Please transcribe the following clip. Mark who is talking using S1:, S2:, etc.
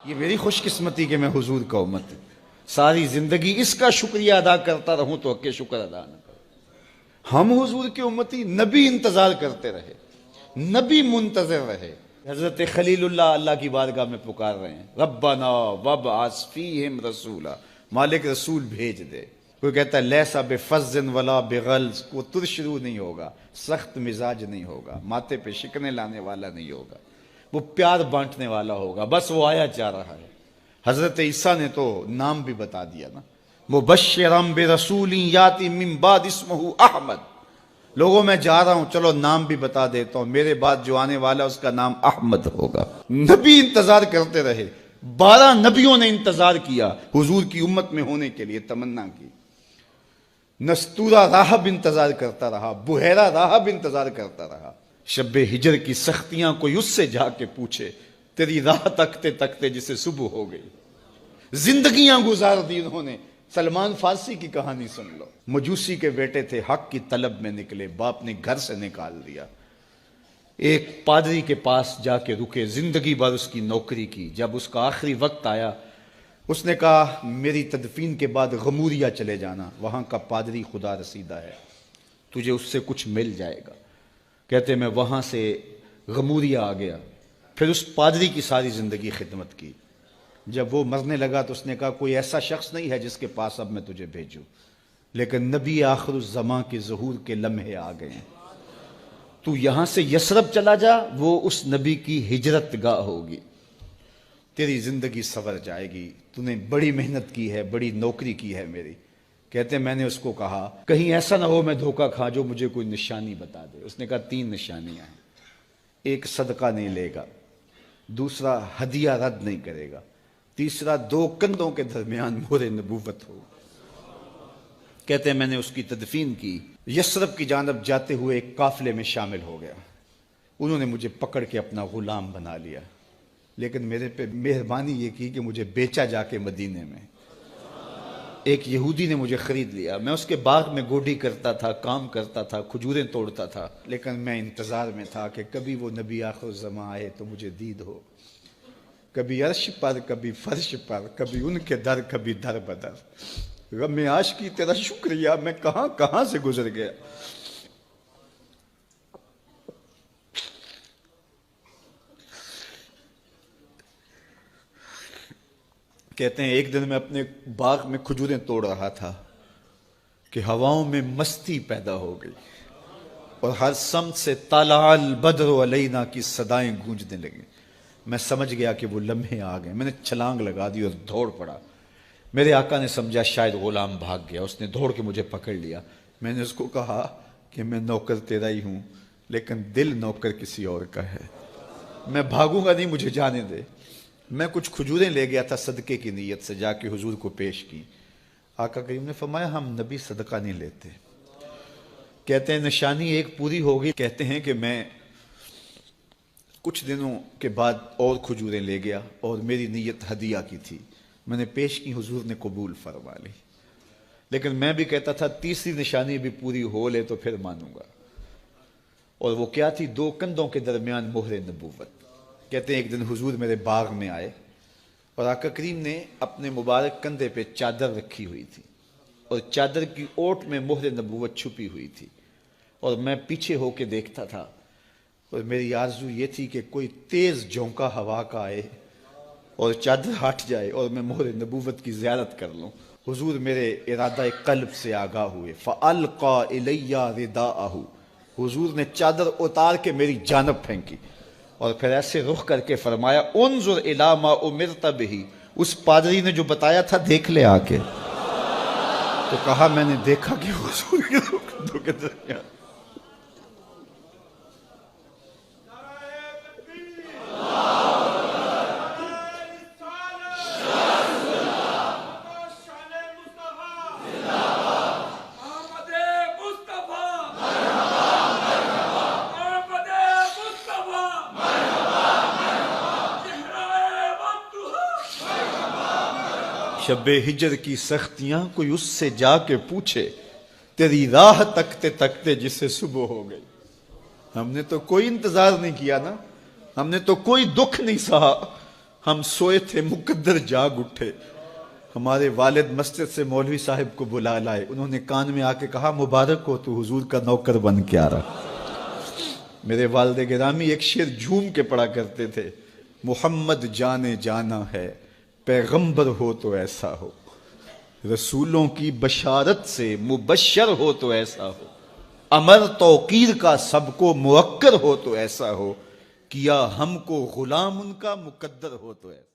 S1: یہ میری خوش قسمتی کہ میں حضور کا امت ہوں. ساری زندگی اس کا شکریہ ادا کرتا رہوں تو حق شکر ادا نہ کروں. ہم حضور کی امتی، نبی انتظار کرتے رہے، نبی منتظر رہے. حضرت خلیل اللہ کی بارگاہ میں پکار رہے ہیں، ربنا وابعث فیہم رسولا، مالک رسول بھیج دے. کوئی کہتا ہے لیسا بفظ ولا بغلظ، وہ ترشرو نہیں ہوگا، سخت مزاج نہیں ہوگا، ماتھے پہ شکنے لانے والا نہیں ہوگا، وہ پیار بانٹنے والا ہوگا. بس وہ آیا جا رہا ہے. حضرت عیسیٰ نے تو نام بھی بتا دیا نا، مبشرا برسول یاتی من بعد اسمہ احمد. لوگوں میں جا رہا ہوں، چلو نام بھی بتا دیتا ہوں، میرے بعد جو آنے والا اس کا نام احمد ہوگا. نبی انتظار کرتے رہے، 12 نبیوں نے انتظار کیا حضور کی امت میں ہونے کے لیے، تمنا کی. نستورہ راہب انتظار کرتا رہا، بحیرہ راہب انتظار کرتا رہا. شب ہجر کی سختیاں کوئی اس سے جا کے پوچھے، تیری راہ تکتے تکتے جسے صبح ہو گئی. زندگیاں گزار دی انہوں نے. سلمان فارسی کی کہانی سن لو. مجوسی کے بیٹے تھے، حق کی طلب میں نکلے، باپ نے گھر سے نکال دیا. ایک پادری کے پاس جا کے رکے، زندگی بھر اس کی نوکری کی. جب اس کا آخری وقت آیا، اس نے کہا میری تدفین کے بعد غموریا چلے جانا، وہاں کا پادری خدا رسیدہ ہے، تجھے اس سے کچھ مل جائے گا. کہتے میں وہاں سے غموریا آ گیا. پھر اس پادری کی ساری زندگی خدمت کی. جب وہ مرنے لگا تو اس نے کہا کوئی ایسا شخص نہیں ہے جس کے پاس اب میں تجھے بھیجوں، لیکن نبی آخر الزماں کے ظہور کے لمحے آ گئے ہیں. تو یہاں سے یثرب چلا جا، وہ اس نبی کی ہجرت گاہ ہوگی. تیری زندگی سنور جائے گی. تو نے بڑی محنت کی ہے، بڑی نوکری کی ہے میری. کہتے میں نے اس کو کہا کہیں ایسا نہ ہو میں دھوکہ کھا جو مجھے کوئی نشانی بتا دے. اس نے کہا 3 نشانیاں ہیں. ایک صدقہ نہیں لے گا، دوسرا ہدیہ رد نہیں کرے گا، تیسرا 2 کندھوں کے درمیان مہر نبوت ہو. کہتے ہیں میں نے اس کی تدفین کی. یثرب کی جانب جاتے ہوئے ایک قافلے میں شامل ہو گیا. انہوں نے مجھے پکڑ کے اپنا غلام بنا لیا، لیکن میرے پہ مہربانی یہ کی کہ مجھے بیچا جا کے مدینے میں. ایک یہودی نے مجھے خرید لیا. میں اس کے باغ میں گوڈی کرتا تھا، کام کرتا تھا، کھجوریں توڑتا تھا، لیکن میں انتظار میں تھا کہ کبھی وہ نبی آخر الزماں آئے تو مجھے دید ہو. کبھی عرش پر، کبھی فرش پر، کبھی ان کے در، کبھی در بدر. غم عاشقی تیرا شکریہ، میں کہاں کہاں سے گزر گیا. کہتے ہیں ایک دن میں اپنے باغ میں کھجوریں توڑ رہا تھا کہ ہواؤں میں مستی پیدا ہو گئی اور ہر سمت سے طلع البدر علینا کی صدائیں گونجنے لگیں. میں سمجھ گیا کہ وہ لمحے آ گئے. میں نے چھلانگ لگا دی اور دوڑ پڑا. میرے آقا نے سمجھا شاید غلام بھاگ گیا. اس نے دوڑ کے مجھے پکڑ لیا. میں نے اس کو کہا کہ میں نوکر تیرا ہی ہوں، لیکن دل نوکر کسی اور کا ہے. میں بھاگوں گا نہیں، مجھے جانے دے. میں کچھ کھجوریں لے گیا تھا صدقے کی نیت سے، جا کے حضور کو پیش کی. آقا کریم نے فرمایا ہم نبی صدقہ نہیں لیتے. کہتے ہیں نشانی ایک پوری ہوگی. کہتے ہیں کہ میں کچھ دنوں کے بعد اور کھجوریں لے گیا اور میری نیت ہدیہ کی تھی. میں نے پیش کی، حضور نے قبول فرما لی. لیکن میں بھی کہتا تھا تیسری نشانی بھی پوری ہو لے تو پھر مانوں گا. اور وہ کیا تھی؟ 2 کندھوں کے درمیان مہر نبوت. کہتے ہیں ایک دن حضور میرے باغ میں آئے اور آقا کریم نے اپنے مبارک کندھے پہ چادر رکھی ہوئی تھی اور چادر کی اوٹ میں مہر نبوت چھپی ہوئی تھی. اور میں پیچھے ہو کے دیکھتا تھا اور میری آرزو یہ تھی کہ کوئی تیز جھونکا ہوا کا آئے اور چادر ہٹ جائے اور میں مہر نبوت کی زیارت کر لوں. حضور میرے ارادہ قلب سے آگاہ ہوئے. فَأَلْقَى إِلَيَّ رِدَاءَهُ. حضور نے چادر اتار کے میری جانب پھینکی اور پھر ایسے رخ کر کے فرمایا انظر الی ما امرت بہ. اس پادری نے جو بتایا تھا دیکھ لے آ کے. تو کہا میں نے دیکھا کہ حضور کے دو کے درمیان. شب ہجر کی سختیاں کوئی اس سے جا کے پوچھے، تیری راہ تکتے تکتے جسے صبح ہو گئی. ہم نے تو کوئی انتظار نہیں کیا نا، ہم نے تو کوئی دکھ نہیں سہا، ہم سوئے تھے مقدر جاگ اٹھے، ہمارے والد مسجد سے مولوی صاحب کو بلا لائے، انہوں نے کان میں آ کے کہا مبارک ہو تو حضور کا نوکر بن کے آ رہا۔ میرے والد گرامی ایک شعر جھوم کے پڑھا کرتے تھے، محمد جانے جانا ہے، پیغمبر ہو تو ایسا ہو، رسولوں کی بشارت سے مبشر ہو تو ایسا ہو، امر توقیر کا سب کو موکر ہو تو ایسا ہو، کیا ہم کو غلام ان کا مقدر ہو تو ایسا